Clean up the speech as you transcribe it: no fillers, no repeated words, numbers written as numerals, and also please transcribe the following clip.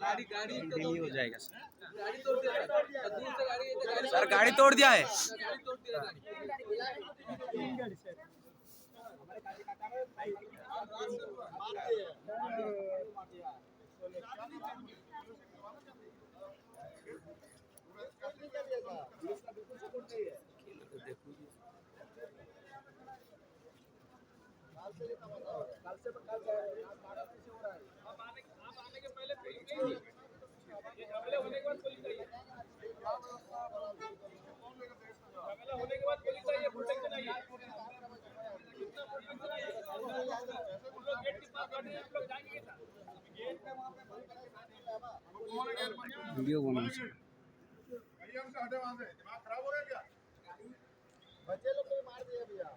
गाड़ी गाड़ी कंटिन्यू हो जाएगा गाड़ी तोड़ दिया दूर से गाड़ी सर। गाड़ी तोड़ दिया है। गाड़ी तोड़ दिया कल से आप आने के पहले पुलिस गई थी। ये झगड़े होने के बाद पुलिस आई है। झगड़ा होने के बाद पुलिस आई है, प्रोटेक्शन आई है। कितना प्रोटेक्शन आई है? हम लोग गेट के पास बैठे हैं, हम लोग जाएंगे कैसा? गेट पे वहां पे बंद करके बैठे हैं। वीडियो बना हटे वहां से, दिमाग खराब हो गया क्या? बच्चे लोग को मार दिया भैया।